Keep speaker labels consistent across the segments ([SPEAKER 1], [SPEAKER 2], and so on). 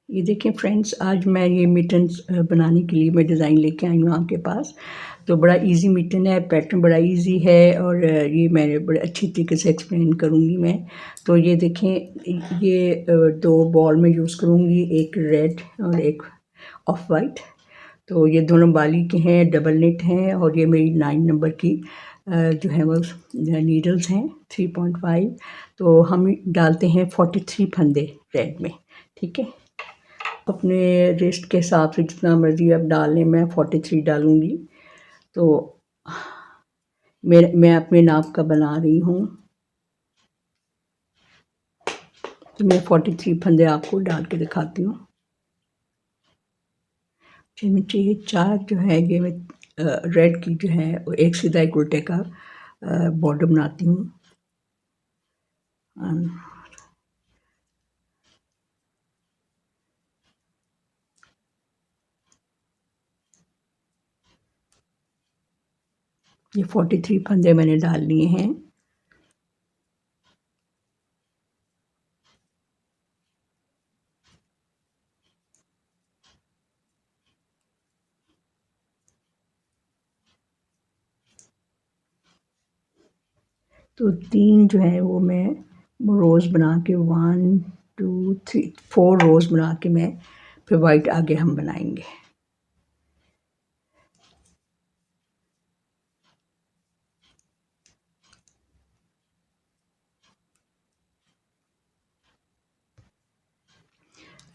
[SPEAKER 1] ये देखिए फ्रेंड्स, आज मैं ये मिटन्स बनाने के लिए मैं डिज़ाइन लेके आई हूँ आपके पास। तो बड़ा इजी मिटन है, पैटर्न बड़ा इजी है और ये मैं बड़े अच्छी तरीके से एक्सप्लेन करूँगी मैं। तो ये देखें, ये 2 बॉल में यूज़ करूँगी, एक रेड और एक ऑफ वाइट। तो ये दोनों बाली के हैं, डबल निट हैं और ये मेरी 9 नंबर की जो है वो नीडल्स हैं 3.5। तो हम डालते हैं 43 फंदे रेड में, ठीक है। अपने रिस्ट के हिसाब से जितना मर्ज़ी आप डाल लें, मैं 43 डालूँगी। तो मैं अपने नाप का बना रही हूँ, तो मैं 43 फंदे आपको डाल के दिखाती हूँ। नीचे ये 4 जो है ये मैं रेड की जो है वो एक सीधा एक उल्टे का बॉर्डर बनाती हूँ। ये 43 फंदे मैंने डाल लिए हैं। तो 3 जो है वो मैं रोज़ बना के 1 2 3 4 रोज़ बना के मैं फिर वाइट आगे हम बनाएंगे।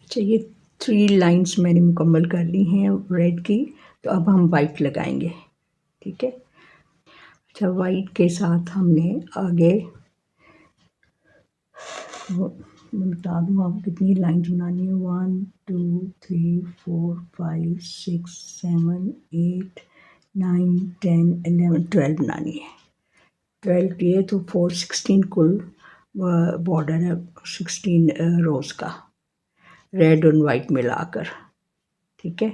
[SPEAKER 1] अच्छा, ये 3 लाइंस मैंने मुकम्मल कर ली हैं रेड की। तो अब हम वाइट लगाएंगे, ठीक है। अच्छा, वाइट के साथ हमने आगे मैं बता दूँ आपको कितनी लाइंस बनानी है। 1 2 3 4 5 6 7 8 9 10 11 12 बनानी है। 12 किए तो 4 16 कुल बॉर्डर है, 16 रोज़ का, रेड और वाइट मिलाकर, ठीक है।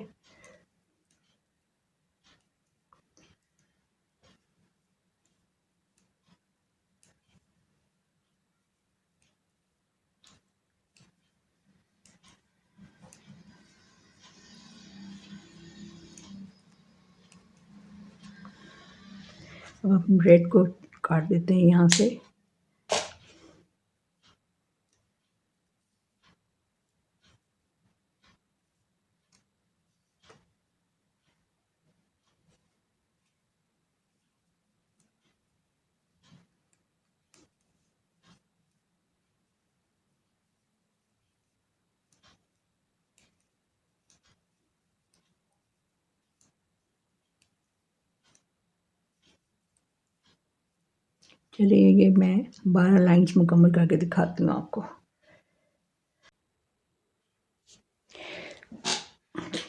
[SPEAKER 1] अब हम रेड को काट देते हैं यहाँ से। चलिए, ये मैं 12 लाइंस मुकम्मल करके दिखाती हूँ आपको।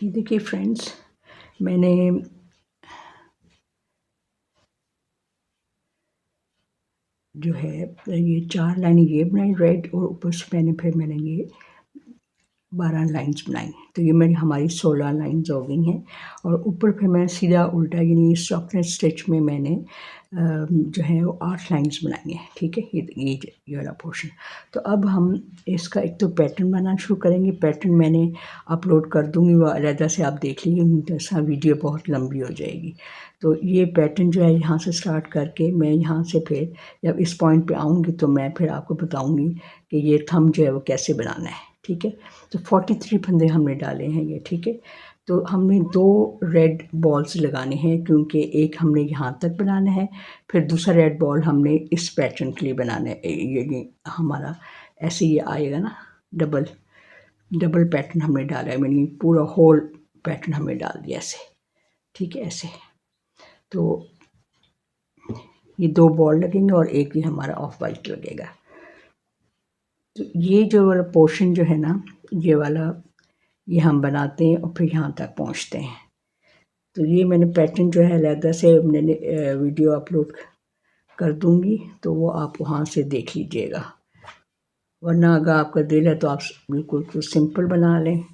[SPEAKER 1] ये देखिए फ्रेंड्स, मैंने जो है ये 4 लाइन ये बनाई रेड और ऊपर से मैंने ये 12 लाइंस बनाई। तो ये मेरी हमारी 16 लाइंस हो गई हैं। और ऊपर फिर मैं सीधा उल्टा यानी स्टॉकनेट स्टिच में मैंने जो है वो 8 लाइंस बनाई हैं, ठीक है। ये वाला पोर्शन। तो अब हम इसका एक तो पैटर्न बनाना शुरू करेंगे। पैटर्न मैंने अपलोड कर दूँगी, वो अलहदा से आप देख लीजिए, जैसा वीडियो बहुत लंबी हो जाएगी। तो ये पैटर्न जो है यहाँ से स्टार्ट करके मैं यहाँ से फिर जब इस पॉइंट पे आऊँगी तो मैं फिर आपको बताऊँगी कि ये थंब जो है वो कैसे बनाना है, ठीक है। तो 43 फंदे हमने डाले हैं ये, ठीक है। तो हमने 2 रेड बॉल्स लगाने हैं, क्योंकि एक हमने यहाँ तक बनाना है, फिर दूसरा रेड बॉल हमने इस पैटर्न के लिए बनाना है। ये हमारा ऐसे ये आएगा ना, डबल डबल पैटर्न हमने डाला है, मैंने पूरा होल पैटर्न हमने डाल दिया ऐसे, ठीक है, ऐसे। तो ये 2 बॉल लगेंगे और एक ये हमारा ऑफ वाइट लगेगा। तो ये जो वाला पोर्शन जो है ना, ये वाला ये हम बनाते हैं और फिर यहाँ तक पहुँचते हैं। तो ये मैंने पैटर्न जो है अलहदा से मैंने वीडियो अपलोड कर दूँगी, तो वो आप वहाँ से देख लीजिएगा। वरना अगर आपका दिल है तो आप बिल्कुल तो सिंपल बना लें।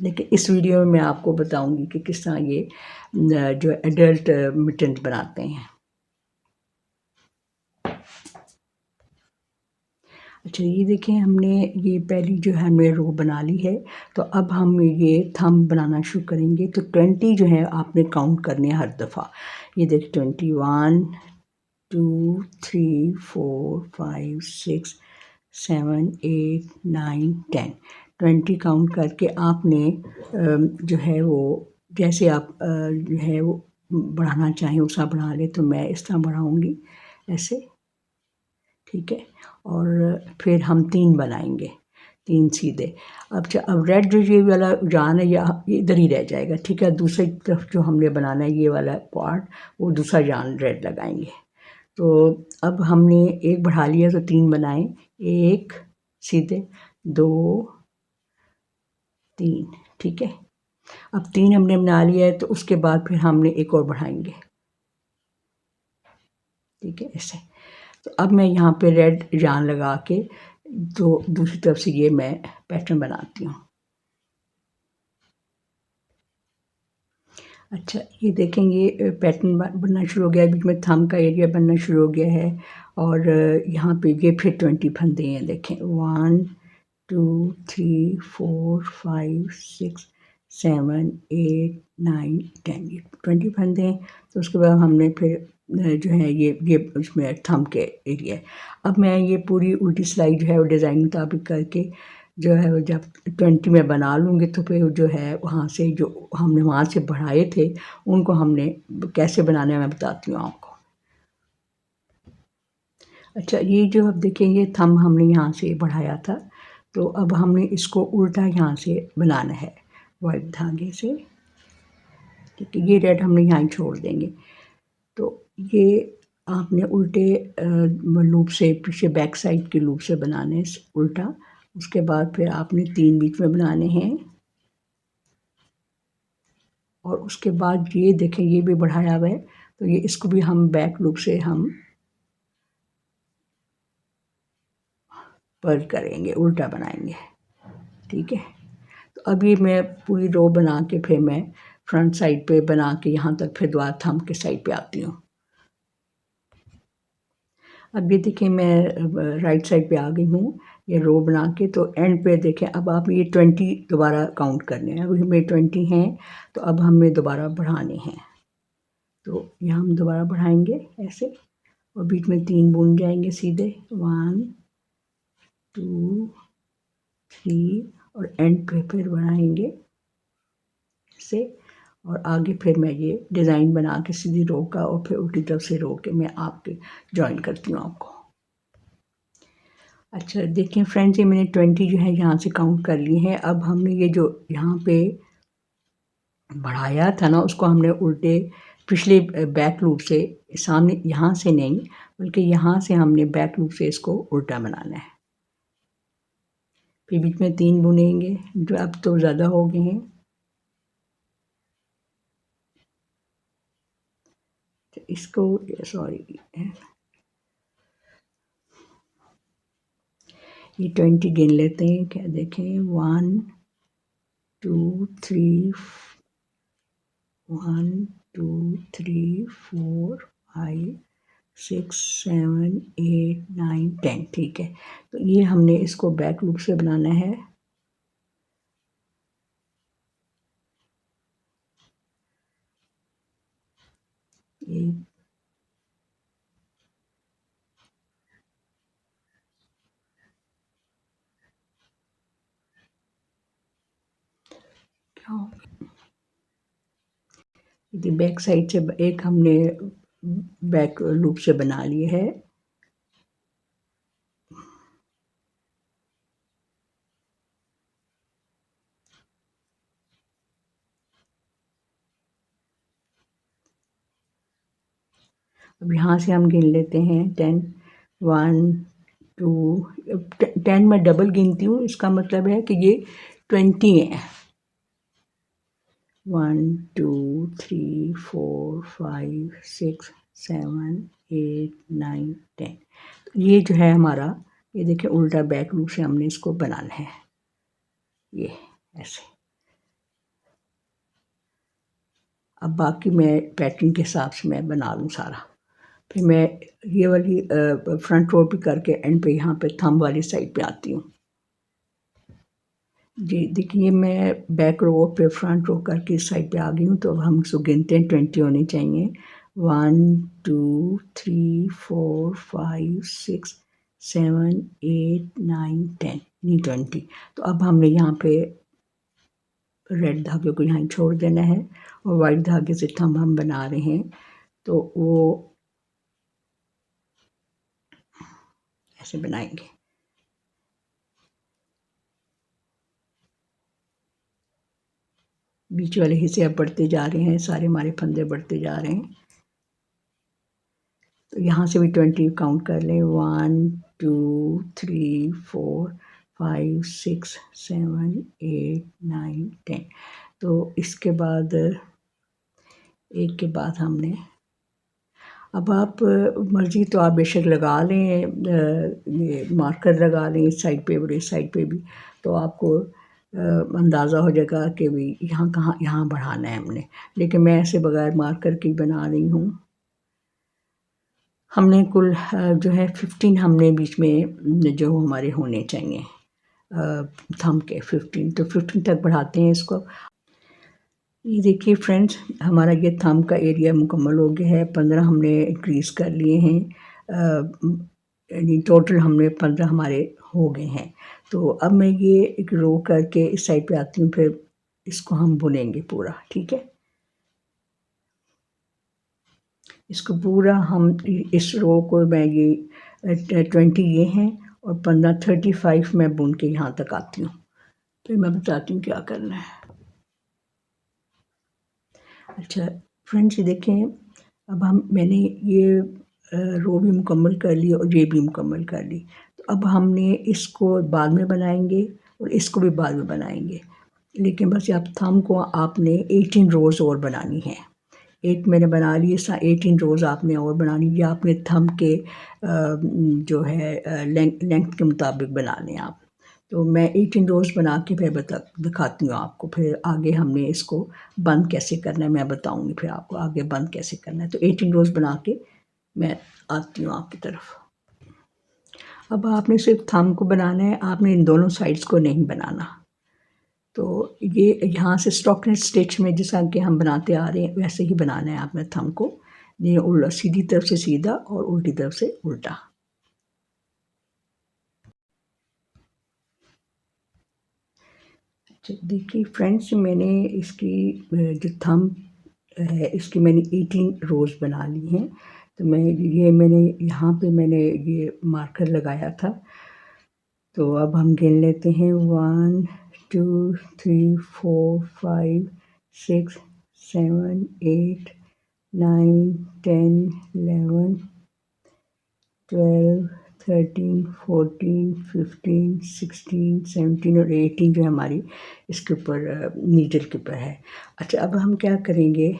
[SPEAKER 1] लेकिन इस वीडियो में मैं आपको बताऊँगी कि किस तरह ये जो एडल्ट मिटन्स बनाते हैं। अच्छा ये देखिए हमने ये पहली जो है हमने रो बना ली है। तो अब हम ये थंब बनाना शुरू करेंगे। तो 20 जो है आपने काउंट करने हैं हर दफ़ा। ये देखिए 21 2 3 4 5 6 7 8 9 10 20 काउंट करके आपने जो है वो जैसे आप जो है वो बढ़ाना चाहें उसका बढ़ा लें। तो मैं इस तरह बढ़ाऊँगी ऐसे, ठीक है। और फिर हम 3 बनाएंगे, 3 सीधे। अब रेड जो ये वाला जान है ये इधर ही रह जाएगा, ठीक है। दूसरी तरफ जो हमने बनाना है ये वाला पार्ट, वो दूसरा जान रेड लगाएंगे। तो अब हमने एक बढ़ा लिया तो 3 बनाए, 1 सीधे, 2 3, ठीक है। अब 3 हमने बना लिया है तो उसके बाद फिर हमने एक और बढ़ाएंगे, ठीक है, ऐसे। तो अब मैं यहाँ पे रेड जान लगा के तो दूसरी तरफ से ये मैं पैटर्न बनाती हूँ। अच्छा ये देखें ये पैटर्न बनना शुरू हो गया है, बीच में थंब का एरिया बनना शुरू हो गया है। और यहाँ पे ये फिर 20 फंदे हैं, देखें 1 2 3 4 5 6 7 8 9 10, ये 20 फंदे हैं। तो उसके बाद हमने फिर जो है ये उसमें थंब के एरिया है। अब मैं ये पूरी उल्टी सिलाई जो है वो डिज़ाइन मुताबिक करके जो है वो जब 20 में बना लूँगी तो फिर जो है वहाँ से जो हमने वहाँ से बढ़ाए थे उनको हमने कैसे बनाना है मैं बताती हूँ आपको। अच्छा ये जो अब देखिए ये थंब हमने यहाँ से बढ़ाया था, तो अब हमने इसको उल्टा यहाँ से बनाना है वाइट धागे से, ठीक है। ये रेड हमने यहाँ ही छोड़ देंगे। तो ये आपने उल्टे लूप से पीछे बैक साइड के लूप से बनाने उल्टा। उसके बाद फिर आपने 3 बीच में बनाने हैं। और उसके बाद ये देखें ये भी बढ़ाया हुआ है, तो ये इसको भी हम बैक लूप से हम पर्ल करेंगे, उल्टा बनाएंगे, ठीक है। तो अभी मैं पूरी रो बना के फिर मैं फ्रंट साइड पे बना के यहाँ तक फिर दोबारा थंब के साइड पे आती हूँ। अब ये देखिए मैं राइट साइड पे आ गई हूँ ये रो बना के। तो एंड पे देखें अब आप ये 20 दोबारा काउंट करने हैं। अभी हमें 20 हैं तो अब हमें दोबारा बढ़ाने हैं। तो यहाँ हम दोबारा बढ़ाएंगे ऐसे और बीच में 3 बूंद जाएंगे सीधे, 1 2 3 और एंड पे फिर बढ़ाएंगे ऐसे। और आगे फिर मैं ये डिज़ाइन बना के सीधी रो का और फिर उल्टी तरफ से रो के मैं आपके जॉइन करती हूँ आपको। अच्छा देखिए फ्रेंड्स ये मैंने 20 जो है यहाँ से काउंट कर लिए हैं। अब हमने ये जो यहाँ पे बढ़ाया था ना उसको हमने उल्टे पिछले बैक लूप से सामने यहाँ से नहीं बल्कि यहाँ से हमने बैक लूप से इसको उल्टा बनाना है। फिर बीच में 3 बुनेंगे जो अब तो ज़्यादा हो गए हैं। तो इसको सॉरी ये 20 गिन लेते हैं, क्या देखें 1 2 3 1 2 3 4 5 6 7 8 9 10, ठीक है। तो ये हमने इसको बैक लूप से बनाना है। ये क्या हो गया, बैक साइड से एक हमने बैक लूप से बना लिए है। अब यहाँ से हम गिन लेते हैं 10 1 2 10 मैं डबल गिनती हूँ, इसका मतलब है कि ये 20 है। 1 2 3 4 5 6 7 8 9 10। ये जो है हमारा ये देखिए उल्टा बैक लूप से हमने इसको बनाना है ये ऐसे। अब बाकी मैं पैटर्न के हिसाब से मैं बना लूँ सारा फिर मैं ये वाली फ्रंट रो भी करके एंड पे यहाँ पे थंब वाली साइड पे आती हूँ। जी देखिए, मैं बैक रो पे फ्रंट रो करके इस साइड पे आ गई हूँ। तो अब हम इसको गिनते हैं, 20 होने चाहिए। 1 2 3 4 5 6 7 8 9 10, नहीं 20। तो अब हमने यहाँ पे रेड धागे को यहाँ छोड़ देना है और वाइट धागे से थंब हम बना रहे हैं। तो वो ऐसे बनाएंगे। बीच वाले हिस्से अब बढ़ते जा रहे हैं, सारे हमारे फंदे बढ़ते जा रहे हैं। तो यहाँ से भी 20 काउंट कर लें। 1 2 3 4 5 6 7 8 9 10। तो इसके बाद एक के बाद हमने, अब आप मर्ज़ी तो आप बेशक लगा लें, ये मार्कर लगा लें इस साइड पे और इस साइड पे भी, तो आपको अंदाज़ा हो जाएगा कि भी यहाँ कहाँ, यहाँ बढ़ाना है हमने। लेकिन मैं ऐसे बगैर मार्कर की बना रही हूँ। हमने कुल जो है 15 हमने बीच में जो हमारे होने चाहिए थंब के 15, तो 15 तक बढ़ाते हैं इसको। ये देखिए फ्रेंड्स, हमारा ये थंब का एरिया मुकम्मल हो गया है। 15 हमने इंक्रीज़ कर लिए हैं, यानी टोटल हमने 15 हमारे हो गए हैं। तो अब मैं ये एक रो करके इस साइड पे आती हूँ, फिर इसको हम बुनेंगे पूरा, ठीक है। इसको पूरा हम इस रो को मैं ये 20 ये हैं और 15 35 मैं बुन के यहाँ तक आती हूँ। फिर मैं बताती हूँ क्या करना है। अच्छा फ्रेंड्स, ये देखें, अब मैंने ये रो भी मुकम्मल कर ली और ये भी मुकम्मल कर ली। तो अब हमने इसको बाद में बनाएंगे और इसको भी बाद में बनाएंगे। लेकिन बस आप थंब को आपने 18 रोज़ और बनानी है। एक मैंने बना ली, 18 रोज़ आपने और बनानी, या आपने थंब के जो है लेंथ के मुताबिक बना लें आप। तो मैं 18 रोज़ बना के फिर दिखाती हूँ आपको। फिर आगे हमने इसको बंद कैसे करना है मैं बताऊँगी, फिर आपको आगे बंद कैसे करना है। तो 18 रोज़ बना के मैं आती हूँ आपकी तरफ। अब आपने सिर्फ थंब को बनाना है, आपने इन दोनों साइड्स को नहीं बनाना। तो ये यहाँ से स्टॉकिंग स्टिच में जैसा कि हम बनाते आ रहे हैं वैसे ही बनाना है आपने थंब को। ये उल्टा, सीधी तरफ से सीधा और उल्टी तरफ से उल्टा। अच्छा देखिए फ्रेंड्स, मैंने इसकी जो थंब है इसकी मैंने 18 रोज़ बना ली हैं। तो मैंने यहाँ पे मैंने ये मार्कर लगाया था। तो अब हम गिन लेते हैं 1 2 3 4 5 6 7 8 9 10 11 12 13 14 15 16 17 और 18 जो हमारी इसके ऊपर नीडल के ऊपर है। अच्छा अब हम क्या करेंगे,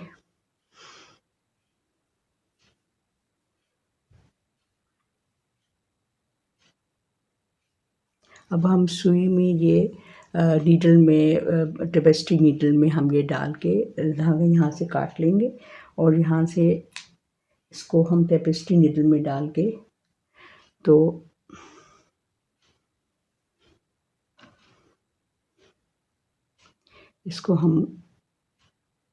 [SPEAKER 1] अब हम सुई में ये नीडल में टेपेस्ट्री नीडल में हम ये डाल के धागा यहाँ से काट लेंगे और यहाँ से इसको हम टेपेस्ट्री नीडल में डाल के, तो इसको हम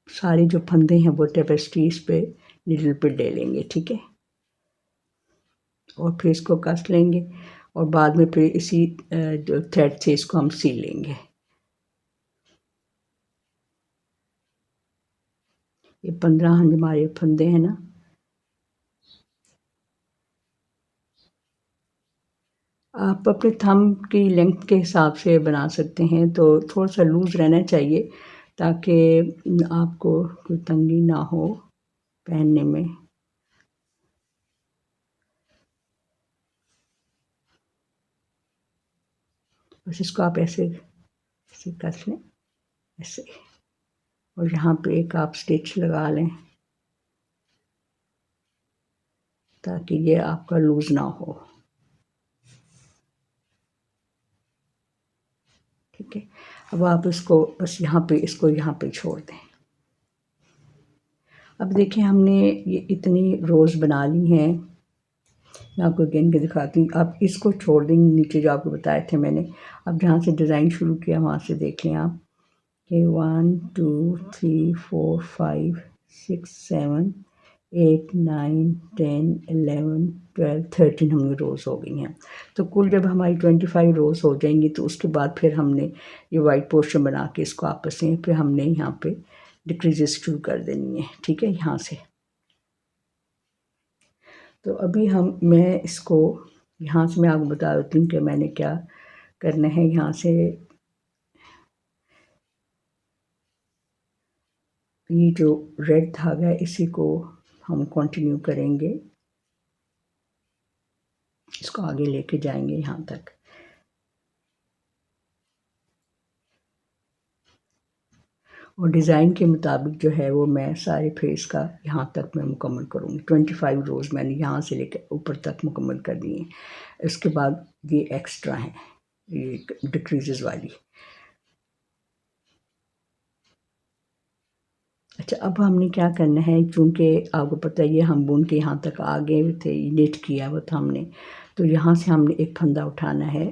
[SPEAKER 1] सारे जो फंदे हैं वो टेपेस्ट्री इस पे नीडल पे ले लेंगे, ठीक है। और फिर इसको कस लेंगे और बाद में फिर इसी जो थ्रेड से इसको हम सिल लेंगे। ये 15 हमारे फंदे हैं ना। आप अपने थंब की लेंथ के हिसाब से बना सकते हैं, तो थोड़ा सा लूज़ रहना चाहिए ताकि आपको कोई तंगी ना हो पहनने में। बस इसको आप ऐसे ऐसे कस लें, ऐसे, और यहाँ पे एक आप स्टिच लगा लें ताकि ये आपका लूज़ ना हो, ठीक है। अब आप इसको बस यहाँ पे, इसको यहाँ पे छोड़ दें अब देखिए हमने ये इतनी रोज़ बना ली हैं। मैं आपको गिन के दिखाती हूँ। आप इसको छोड़ देंगे नीचे जो आपको बताए थे मैंने। अब जहाँ से डिज़ाइन शुरू किया वहाँ से देख लें आप कि 1 2 3 4 5 6 7 8 9 10 11 12 13 हमारी रोज़ हो गई हैं। तो कुल जब हमारी 25 रोज़ हो जाएंगी तो उसके बाद फिर हमने ये वाइट पोर्शन बना के इसको आपस में फिर हमने यहाँ पे डिक्रीजेस शुरू कर देनी है। ठीक है, यहाँ से। तो अभी मैं इसको यहाँ से मैं आपको बता देती हूँ कि मैंने क्या करना है। यहाँ से ये जो रेड धागा है इसी को हम कंटिन्यू करेंगे, इसको आगे लेके जाएंगे यहाँ तक। और डिज़ाइन के मुताबिक जो है वो मैं सारे फेस का यहाँ तक मैं मुकम्मल करूँगी। 25 रोज़ मैंने यहाँ से लेकर ऊपर तक मुकम्मल कर दिए हैं। इसके बाद ये एक्स्ट्रा हैं, ये डिक्रीजेस वाली। अच्छा, अब हमने क्या करना है, चूँकि आपको पता है ये हम बुन के यहाँ तक आ गए थे, नेट किया हुआ था हमने, तो यहाँ से हमने एक फंदा उठाना है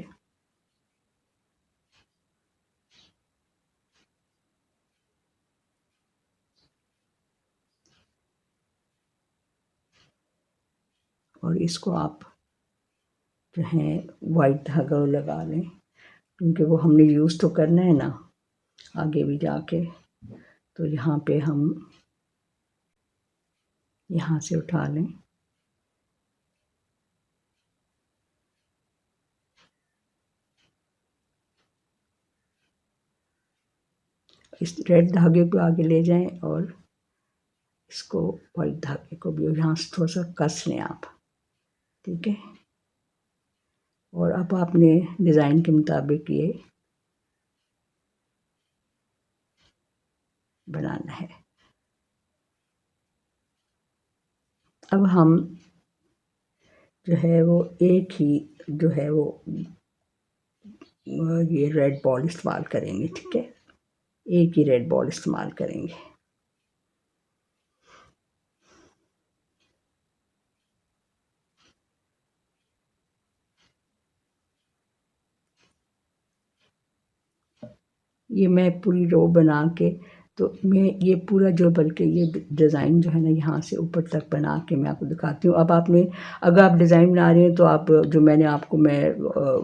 [SPEAKER 1] और इसको आप जो है वाइट धागा लगा लें, क्योंकि वो हमने यूज़ तो करना है ना आगे भी जाके। तो यहाँ पे हम यहाँ से उठा लें, इस रेड धागे को आगे ले जाएं और इसको वाइट धागे को भी यहाँ से थोड़ा सा कस लें आप। ठीक है, और अब आपने डिज़ाइन के मुताबिक ये बनाना है। अब हम जो है वो एक ही जो है वो ये रेड बॉल इस्तेमाल करेंगे। ठीक है, एक ही रेड बॉल इस्तेमाल करेंगे। ये मैं पूरी रो बना के तो मैं ये पूरा जो बल्कि ये डिज़ाइन जो है ना यहाँ से ऊपर तक बना के मैं आपको दिखाती हूँ। अब आपने अगर आप डिज़ाइन बना रहे हैं तो आप जो मैंने आपको मैं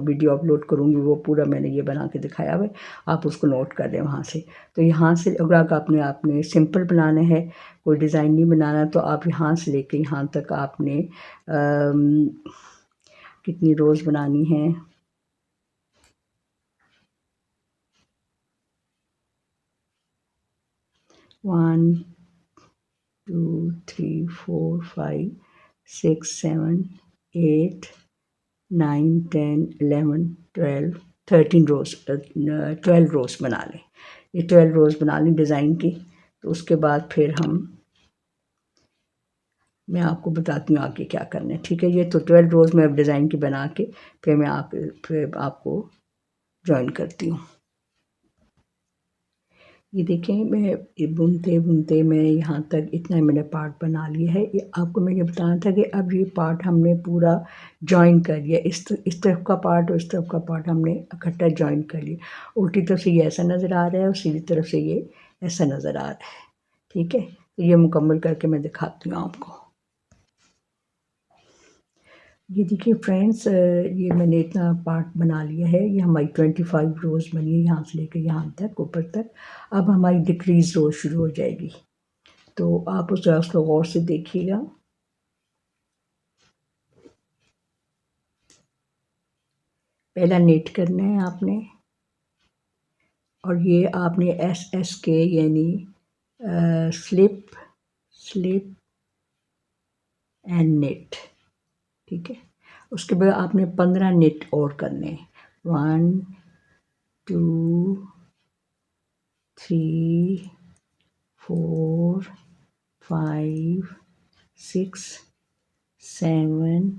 [SPEAKER 1] वीडियो अपलोड करूँगी वो पूरा मैंने ये बना के दिखाया हुआ है, आप उसको नोट कर लें वहाँ से। तो यहाँ से अगर आपने आपने सिंपल बनाना है, कोई डिज़ाइन नहीं बनाना, तो आप यहाँ से लेके यहाँ तक आपने कितनी रोज़ बनानी है। 1 2 3 4 5 6 7 8 9 10 11 12 13 रोज़ 12 रोज़ बना लें। ये 12 रोज़ बना लें डिज़ाइन की। तो उसके बाद फिर मैं आपको बताती हूँ आगे क्या करना है। ठीक है, ये तो 12 रोज़ में अब डिज़ाइन की बना के फिर आपको जॉइन करती हूँ। ये देखें, मैं ये बुनते बुनते मैं यहाँ तक इतना मैंने पार्ट बना लिया है। ये आपको मैं ये बताना था कि अब ये पार्ट हमने पूरा जॉइन कर लिया, इस तरफ का पार्ट और इस तरफ का पार्ट हमने इकट्ठा जॉइन कर लिया। उल्टी तरफ से ये ऐसा नज़र आ रहा है और सीधी तरफ से ये ऐसा नज़र आ रहा है। ठीक है, तो ये मुकम्मल करके मैं दिखाती हूँ आपको। ये देखिए फ्रेंड्स, ये मैंने इतना पार्ट बना लिया है। ये हमारी 25 रोज़ बनी है यहाँ से लेकर यहाँ तक ऊपर तक। अब हमारी डिक्रीज़ रोज़ शुरू हो जाएगी, तो आप उसको गौर से देखिएगा। पहला नेट करना है आपने, और ये आपने एस के यानी स्लिप स्लिप एंड नेट। ठीक है, उसके बाद आपने 15 नेट और करने हैं। 1 2 3 4 5 6 7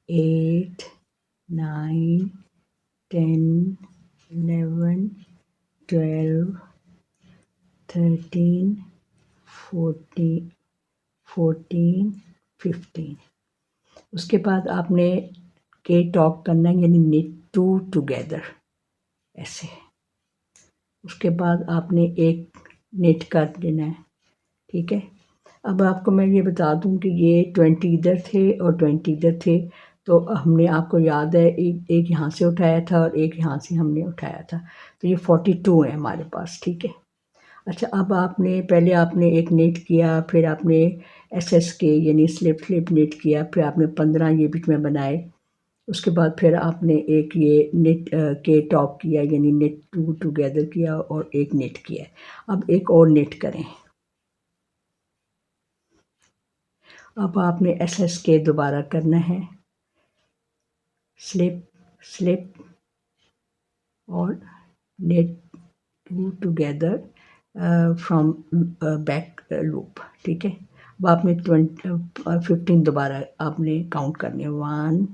[SPEAKER 1] 8 9 10 11 12 13 14 14 15। उसके बाद आपने के टॉक करना है, यानी निट टू टुगेदर ऐसे। उसके बाद आपने एक निट कर देना है, ठीक है। अब आपको मैं ये बता दूं कि ये 20 इधर थे और 20 इधर थे, तो हमने आपको याद है एक यहाँ से उठाया था और एक यहाँ से हमने उठाया था, तो ये 42 है हमारे पास, ठीक है। अच्छा, अब आपने पहले आपने एक निट किया, फिर आपने एस के यानी स्लिप स्लिप निट किया, फिर आपने 15 ये बीच में बनाए। उसके बाद फिर आपने एक ये निट के टॉप किया, यानी निट टू टुगेदर किया और एक निट किया। अब एक और निट करें। अब आपने एस के दोबारा करना है, स्लिप स्लिप और knit two together from back loop, ठीक है। अब आपने 15 दोबारा आपने काउंट करने, 1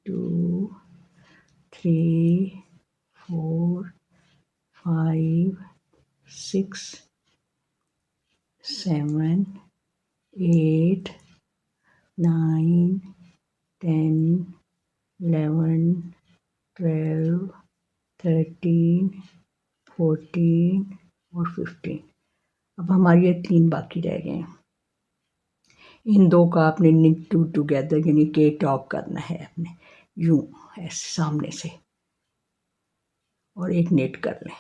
[SPEAKER 1] 2 3 4 5 6 7 8 9 10 11 12 13 14 और 15। अब हमारे ये 3 बाकी रह गए हैं। इन दो का आपने निट टू टुगेदर यानी के टॉप करना है आपने, यूं ऐसे सामने से, और एक निट कर लें।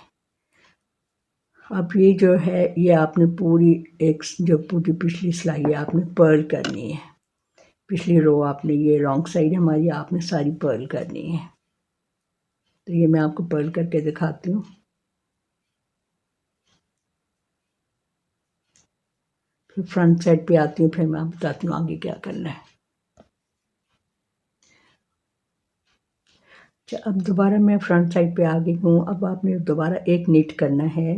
[SPEAKER 1] अब ये जो है ये आपने पूरी एक जो पूरी पिछली सिलाई है आपने पर्ल करनी है। पिछली रो आपने, ये रॉन्ग साइड हमारी, आपने सारी पर्ल करनी है। तो ये मैं आपको पर्ल करके दिखाती हूँ। फिर फ्रंट साइड पे आती हूँ, फिर मैं बताती हूँ आगे क्या करना है। अच्छा, अब दोबारा मैं फ्रंट साइड पे आ गई हूँ। अब आपने दोबारा एक निट करना है,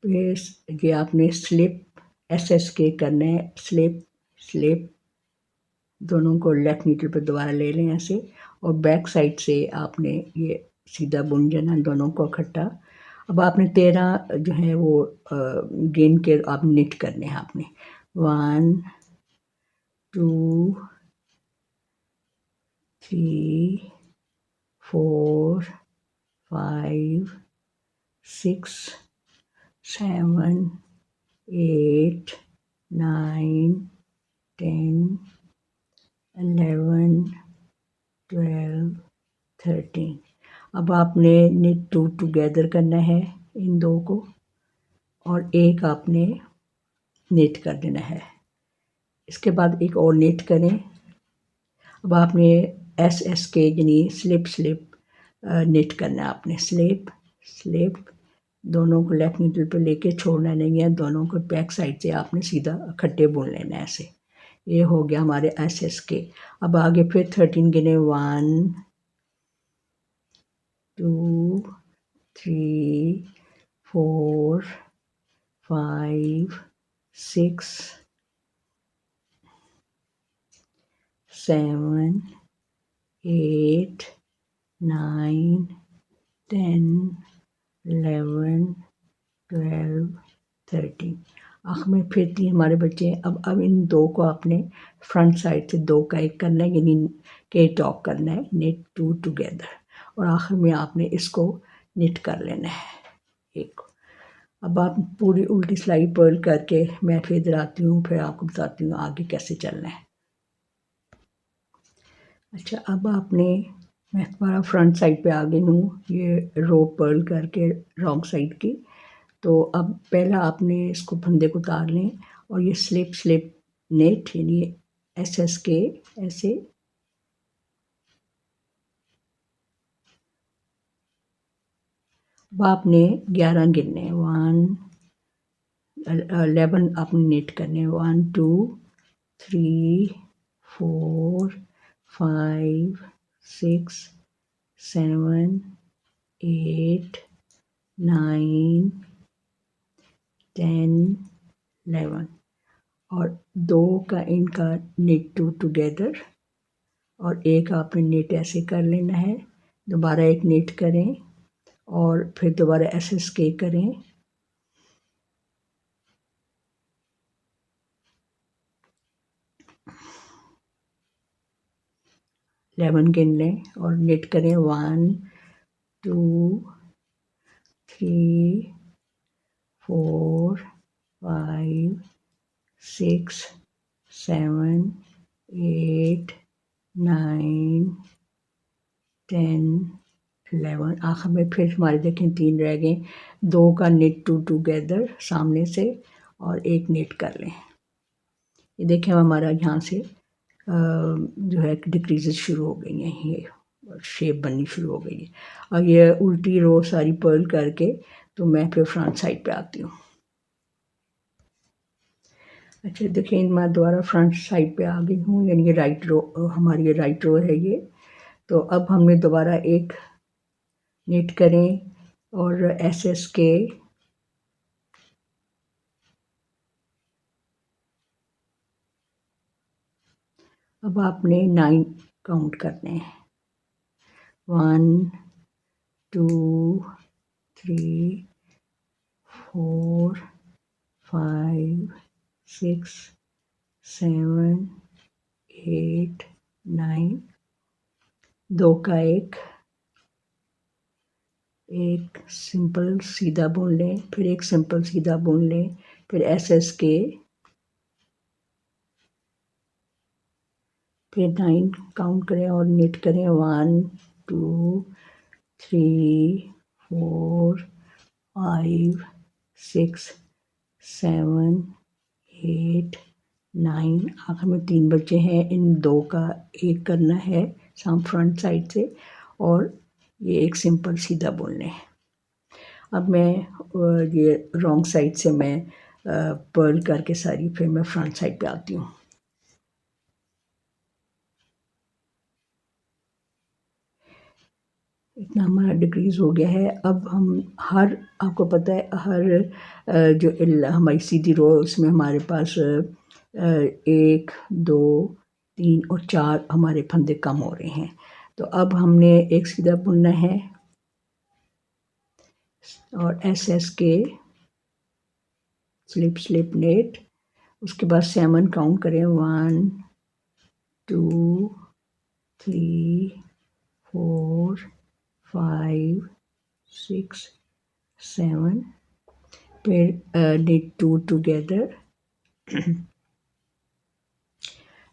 [SPEAKER 1] फिर ये आपने स्लिप एस के करना है, स्लिप स्लिप दोनों को लेफ्ट नीडल पे दोबारा ले लें ऐसे, और बैक साइड से आपने ये सीधा बुन जाना दोनों को इकट्ठा। अब आपने 13 जो है वो गेन के आप निट करने हैं आपने, 1 2 3 4 5 6 7 8 9 10 11 12 13। अब आपने निट टू टुगेदर करना है इन दो को, और एक आपने निट कर देना है। इसके बाद एक और निट करें। अब आपने एस के यानी स्लिप स्लिप निट करना है आपने, स्लिप स्लिप दोनों को लेफ्ट नीडल पे लेके छोड़ना नहीं है, दोनों को बैक साइड से आपने सीधा इकट्ठे बुन लेना है ऐसे। ये हो गया हमारे एस के। अब आगे फिर 13 गिने, 1 2 3 4 5 6 7 8 9 10 11 12 13। आखिर में फिर 3 हमारे बच्चे हैं। अब इन दो को आपने फ्रंट साइड से दो का एक करना है, यानी के टॉप करना है, निट टू टुगेदर, और आखिर में आपने इसको निट कर लेना है एक। अब आप पूरी उल्टी सिलाई पर्ल करके मैं फिर इधर आती हूँ, फिर आपको बताती हूँ आगे कैसे चलना है। अच्छा, अब आपने, मैं दोबारा फ्रंट साइड पे आ गई हूँ, ये रो पर्ल करके रॉन्ग साइड की। तो अब पहला आपने इसको फंदे को उतार लें, और ये स्लिप स्लिप नेट यानी एस के ऐसे, अब आपने 11 गिनने, 11 आपने नेट करने, 1 2 3 4 5 6 7 8 9 10 11, और दो का इनका निट टू टुगेदर, और एक आपने निट ऐसे कर लेना है। दोबारा एक निट करें और फिर दोबारा एस के करें, 11 गिन लें और निट करें 1 2 3 4 5 6 7 8 9 10 11। आखिर में फिर हमारे देखें 3 रह गए, 2 का निट टुगेदर सामने से और एक निट कर लें। ये देखें हमारा यहाँ से जो है डिक्रीजेस शुरू हो गई हैं, ये शेप बननी शुरू हो गई है। अब ये उल्टी रो सारी पर्ल करके तो मैं फिर फ्रंट साइड पे आती हूँ। अच्छा देखिए मैं दोबारा फ्रंट साइड पे आ गई हूँ, यानी ये राइट रो, हमारी ये राइट रो है ये। तो अब हमने दोबारा एक निट करें और एस के अब आपने 9 काउंट करने हैं, 1 2 3 4 5 6 7 8 9। 2 का एक सिंपल सीधा बुन लें, फिर एक सिंपल सीधा बुन लें, फिर एस के, फिर 9 काउंट करें और निट करें 1 2 3 4 5 6 7 8 9। आखिर में 3 बचे हैं, इन 2 का एक करना है फ्रंट साइड से और ये एक सिंपल सीधा बुन लें। अब मैं ये रॉन्ग साइड से मैं पर्ल करके सारी फिर मैं फ्रंट साइड पे आती हूँ। इतना हमारा डिक्रीज हो गया है। अब हम हर, आपको पता है हर जो हमारी सीधी रो उसमें हमारे पास 1 2 3 और 4 हमारे फंदे कम हो रहे हैं। तो अब हमने एक सीधा बुनना है और एस के स्लिप नेट, उसके बाद 7 काउंट करें, 1 2 3 4 5 6 7। फिर knit 2 together,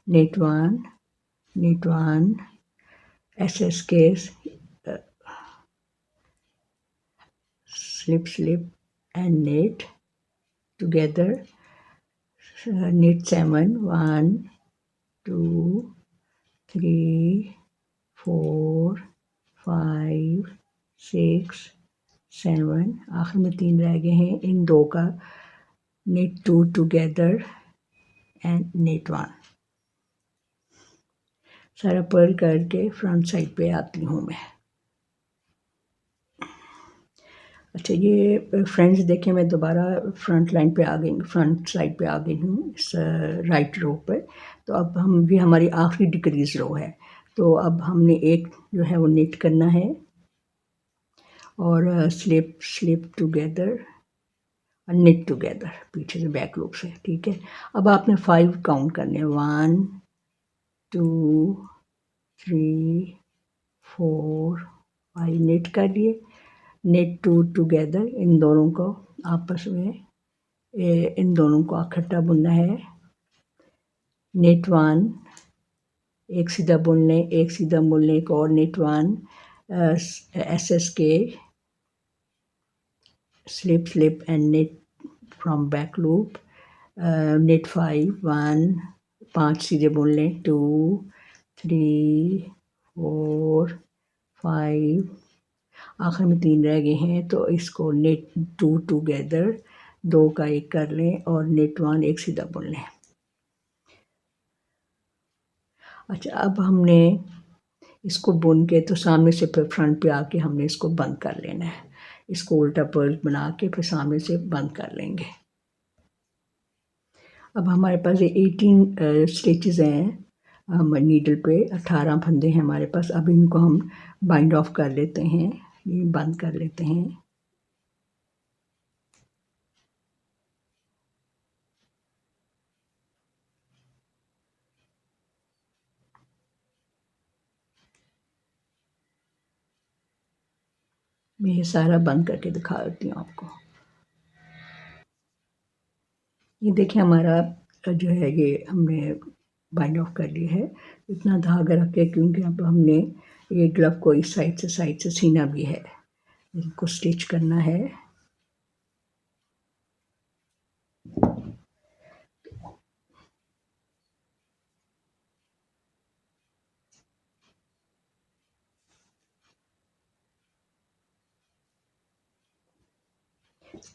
[SPEAKER 1] knit 1 SSK slip and knit together, knit 7 1 2 3 4 5 6 7। आखिर में 3 रह गए हैं, इन 2 का knit 2 together and knit 1। सारा पर्ल करके फ्रंट साइड पे आती हूँ मैं। अच्छा ये फ्रेंड्स देखें मैं दोबारा फ्रंट लाइन पे आ गई, फ्रंट साइड पे आ गई हूँ इस राइट रो पे। तो अब हम भी हमारी आखिरी डिक्रीज रो है, तो अब हमने एक जो है वो निट करना है और स्लिप टुगेदर और निट टुगेदर पीछे से बैक लूप से, ठीक है। अब आपने 5 काउंट करने, 1 2 3 4 5 निट कर लिए, निट 2 टुगेदर, इन दोनों को आपस में इन दोनों को इकट्ठा बुनना है। निट 1 एक सीधा बुन लें, एक सीधा बुन लें, एक और निट 1 एस के slip and knit from back loop, knit 5 1 5 सीधे बुन लें, 2 3 4 5, आखिर में 3 रह गए हैं, तो इसको निट 2 टुगेदर, 2 का एक कर लें और निट 1 एक सीधा बुन लें। अच्छा अब हमने इसको बुन के तो सामने से फिर फ्रंट पे आके हमने इसको बंद कर लेना है, इसको उल्टा पर्ल बना के फिर सामने से बंद कर लेंगे। अब हमारे पास ये 18 स्टिचेस हैं नीडल पे, 18 फंदे हैं हमारे पास। अब इनको हम बाइंड ऑफ कर लेते हैं, ये बंद कर लेते हैं। मैं ये सारा बंद करके दिखा देती हूँ आपको। ये देखिए हमारा जो है ये हमने बाइंड ऑफ कर लिया है। इतना धागा रख के, क्योंकि अब हमने ये ग्लव को इस साइड से सीना भी है, इनको स्टिच करना है।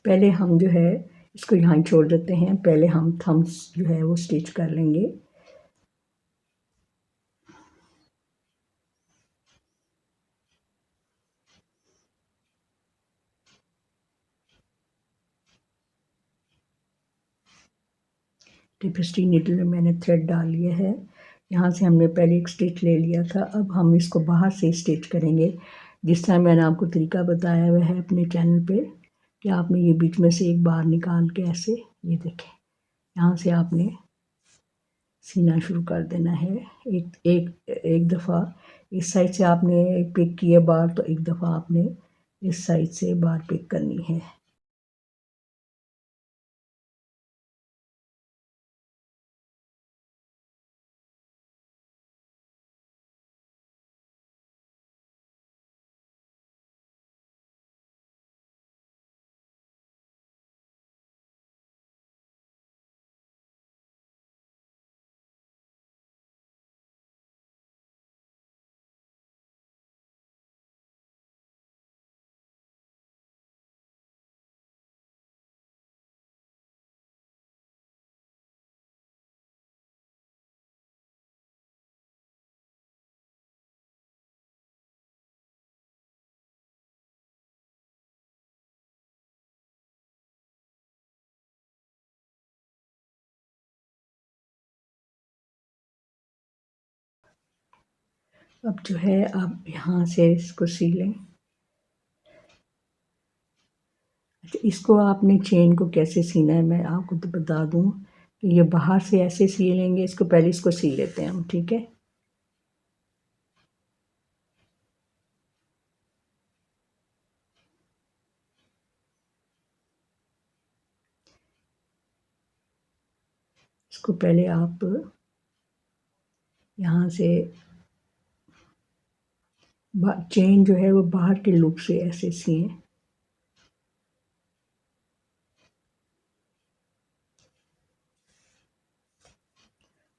[SPEAKER 1] पहले हम जो है इसको यहाँ छोड़ देते हैं, पहले हम थम्स जो है वो स्टिच कर लेंगे। टिपिस्टी नीडल में मैंने थ्रेड डाल लिया है। यहाँ से हमने पहले एक स्टिच ले लिया था, अब हम इसको बाहर से स्टिच करेंगे। जिस तरह मैंने आपको तरीका बताया हुआ है अपने चैनल पे, कि आपने ये बीच में से एक बार निकाल के ऐसे, ये देखें, यहाँ से आपने सीना शुरू कर देना है। एक दफ़ा इस साइड से आपने पिक किए बार, तो एक दफ़ा आपने इस साइड से बार पिक करनी है। अब जो है आप यहाँ से इसको सिलें। अच्छा, इसको आपने चेन को कैसे सीना है मैं आपको तो बता दूँ कि ये बाहर से ऐसे सी लेंगे। इसको पहले इसको सी लेते हैं हम, ठीक है। इसको पहले आप यहाँ से चेन जो है वो बाहर के लूप से ऐसे सिएं।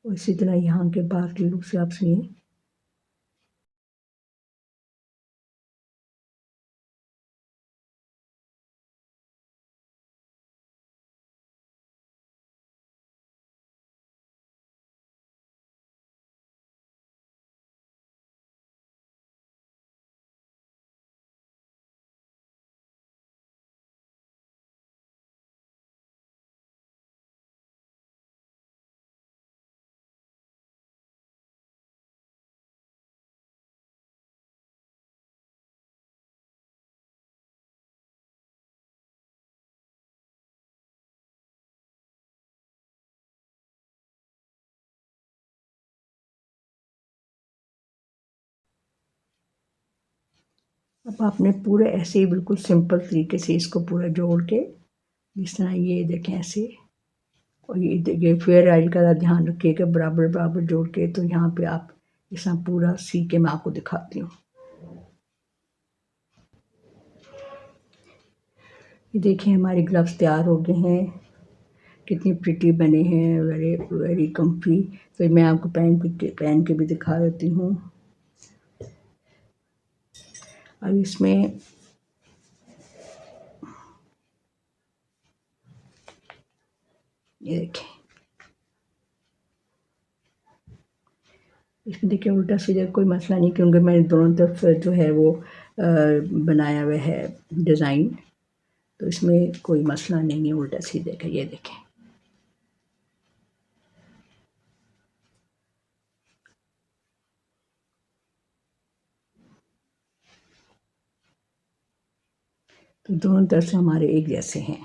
[SPEAKER 1] और इसी तरह यहाँ के बाहर के लूप से आप सिएं। अब आपने पूरे ऐसे ही बिल्कुल सिंपल तरीके से इसको पूरा जोड़ के, जिस तरह ये देखें ऐसे। और ये फेयर आइल का ध्यान रखिएगा, बराबर बराबर जोड़ के। तो यहाँ पे आप इस तरह पूरा सी के मैं आपको दिखाती हूँ। ये देखिए हमारे ग्लव्स तैयार हो गए हैं, कितनी प्रिटी बने हैं, वेरी वेरी कम्फी। तो मैं आपको पहन के भी दिखा देती हूँ। अब इसमें ये देखें, इसमें देखिए उल्टा सीधा कोई मसला नहीं, क्योंकि मैंने दोनों तरफ जो है वो बनाया हुआ है डिज़ाइन, तो इसमें कोई मसला नहीं है उल्टा सीधे का। ये देखें, तो दोनों तरफ से हमारे एक जैसे हैं।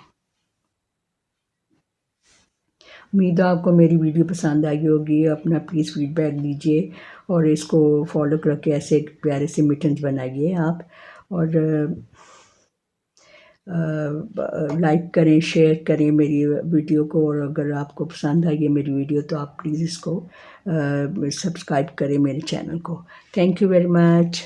[SPEAKER 1] उम्मीद है आपको मेरी वीडियो पसंद आई होगी। अपना प्लीज़ फीडबैक दीजिए और इसको फॉलो करके ऐसे प्यारे से मिटन्स बनाइए आप। और लाइक करें, शेयर करें मेरी वीडियो को, और अगर आपको पसंद आई है मेरी वीडियो तो आप प्लीज़ इसको सब्सक्राइब करें मेरे चैनल को। Thank you very much.